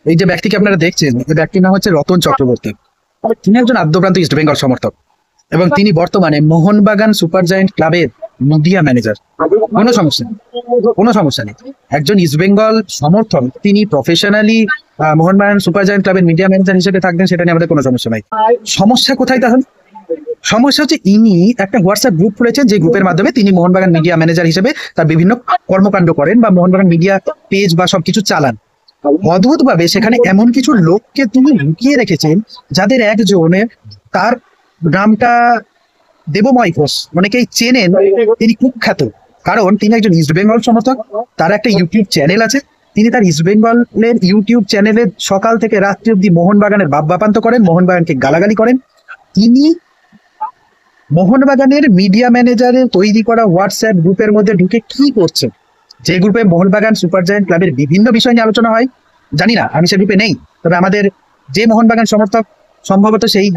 এই যে ব্যক্তিকে আপনারা দেখছেন, এই ব্যক্তির নাম হচ্ছে রতন চক্রবর্তী। তিনি একজন আদ্যপ্রান্ত ইস্ট বেঙ্গল সমর্থক এবং তিনি বর্তমানে মোহনবাগান সুপার জায়েন্ট ক্লাবের মিডিয়া ম্যানেজার। কোনো সমস্যা নেই, কোনো সমস্যা নেই। একজন ইস্ট বেঙ্গল সমর্থক তিনি প্রফেশনালি মোহনবাগান সুপার জায়েন্ট ক্লাবের মিডিয়া ম্যানেজার হিসেবে থাকবেন, সেটা নিয়ে আমাদের কোনো সমস্যা নাই। সমস্যা কোথায় তাহলে? সমস্যা হচ্ছে ইনি একটা হোয়াটসঅ্যাপ গ্রুপ খুলেছেন, যে গ্রুপের মাধ্যমে তিনি মোহনবাগান মিডিয়া ম্যানেজার হিসেবে তার বিভিন্ন কর্মকাণ্ড করেন বা মোহনবাগান মিডিয়া পেজ বা সবকিছু চালান। অদ্ভুত ভাবে সেখানে এমন কিছু লোককে তিনি লুকিয়ে রেখেছেন, যাদের একজনের, তার নামটা দেবময় ঘোষ, অনেকেই চেনেন, তিনি কুখ্যাত, কারণ তিনি একজন ইস্ট বেঙ্গল সমর্থক। তার একটা ইউটিউব চ্যানেল আছে, তিনি তার ইস্ট বেঙ্গলের ইউটিউব চ্যানেলে সকাল থেকে রাত্রি অব্দি মোহনবাগানের বাপ্পান্ত করেন, মোহনবাগানকে গালাগালি করেন। তিনি মোহনবাগানের মিডিয়া ম্যানেজারের তৈরি করা হোয়াটসঅ্যাপ গ্রুপের মধ্যে ঢুকে কি করছে, যে গ্রুপে মোহনবাগান সুপার জায়েন্ট ক্লাবের বিভিন্ন বিষয় নিয়ে আলোচনা হয়। জানি না, আমি সে গ্রুপে নেই, তবে আমাদের যে মোহনবাগান সমর্থক সম্ভবত সেই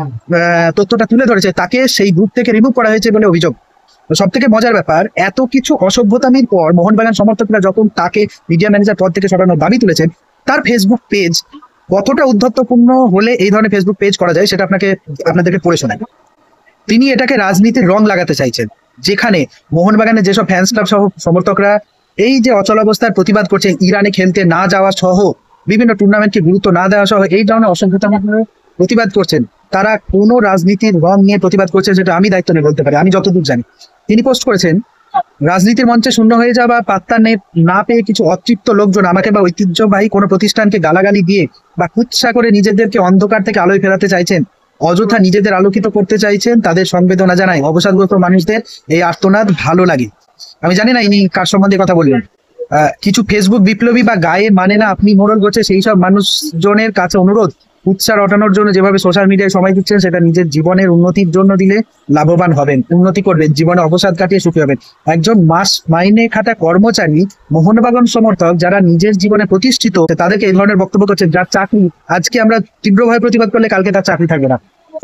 তথ্যটা তুলে ধরেছে, তাকে সেই গ্রুপ থেকে রিমুভ করা হয়েছে বলে অভিযোগ। সব থেকে মজার ব্যাপার, এত কিছু অসভ্যতামির পর মোহনবাগান সমর্থকরা যখন তাকে মিডিয়া ম্যানেজার পদ থেকে সরানোর দাবি তুলেছেন, তার ফেসবুক পেজ কতটা উদ্ধত্তপূর্ণ হলে এই ধরনের ফেসবুক পেজ করা যায় সেটা আপনাদেরকে পড়ে শোনাই। তিনি এটাকে রাজনীতির রং লাগাতে চাইছেন, যেখানে মোহনবাগানের যেসব ফ্যান্স ক্লাব সহ সমর্থকরা এই যে অচলাবস্থার প্রতিবাদ করছে, ইরানে খেলতে না যাওয়া সহ বিভিন্ন টুর্নামেন্টকে গুরুত্ব না দেওয়া সহ এই ধরনের অসভ্যতামূলক প্রতিবাদ করছেন, তারা কোনো রাজনীতির রং নিয়ে প্রতিবাদ করছে, সেটা আমি দায়িত্ব নিয়ে বলতে পারি, আমি যতদূর জানি। তিনি পোস্ট করেছেন, রাজনীতির মঞ্চে শূন্য হয়ে যাওয়া পাত্তা না পেয়ে কিছু অতৃপ্ত লোকজন আমাকে বা ঐতিহ্যবাহী কোনো প্রতিষ্ঠানকে গালাগালি দিয়ে বা কুৎসা করে নিজেদেরকে অন্ধকার থেকে আলোয় ফেরাতে চাইছেন, অযথা নিজেদের আলোকিত করতে চাইছেন। তাদের সংবেদনা জানাই, অবসাদগ্রস্ত মানুষদের এই আর্তনাদ ভালো লাগে। আমি জানি না ইনি কার সম্বন্ধে কথা বললেন। কিছু ফেসবুক বিপ্লবী বা গায়ে মানে না আপনি মোড়ল করছে সেই সব মানুষজনের কাছে অনুরোধ, উৎসাহ রটানোর জন্য যেভাবে সোশ্যাল মিডিয়ায় সময় দিচ্ছেন, সেটা নিজের জীবনের উন্নতির জন্য দিলে লাভবান হবেন, উন্নতি করবেন, জীবনে অবসাদ কাটিয়ে সুখী হবেন। একজন মাস মাইনে খাটা কর্মচারী মোহনবাগান সমর্থক যারা নিজের জীবনে প্রতিষ্ঠিত, তাদেরকে এই ধরনের বক্তব্য করছেন, যার চাকরি আজকে আমরা তীব্রভাবে প্রতিবাদ করলে কালকে তার চাকরি থাকবে না।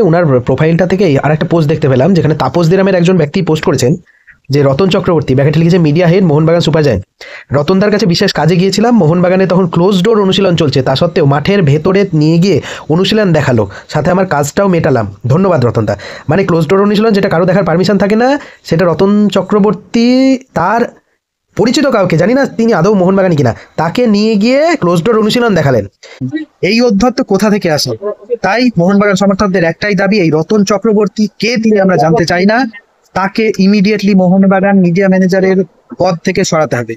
ওনার প্রোফাইলটা থেকেই আর একটা পোস্ট দেখতে পেলাম, যেখানে তাপস দি নামের একজন ব্যক্তি পোস্ট করেছেন যে রতন চক্রবর্তী, ব্যাকেটে লিখেছে media head Mohun Bagan super giant. রতনদার কাছে বিশেষ কাজে গিয়েছিলাম, মোহনবাগানে তখন ক্লোজ ডোর অনুশীলন চলছে, তা সত্ত্বেও মাঠের ভেতরে নিয়ে গিয়ে অনুশীলন দেখালো, সাথে আমার কাজটাও মেটালাম, ধন্যবাদ রতনদা। মানে ক্লোজ ডোর অনুশীলন, যেটা কারো দেখার পারমিশন থাকে না, সেটা রতন চক্রবর্তী তার পরিচিত কাউকে, জানি না তিনি আদৌ মোহনবাগানি কিনা, তাকে নিয়ে গিয়ে ক্লোজ ডোর অনুশীলন দেখালেন। এই অধ্যত্ত কোথা থেকে আসে? তাই মোহনবাগান সমর্থকদের একটাই দাবি, এই রতন চক্রবর্তী কে তিনি আমরা জানতে চাই না, তাকে ইমিডিয়েটলি মোহনবাগান মিডিয়া ম্যানেজারের পদ থেকে সরাতে হবে।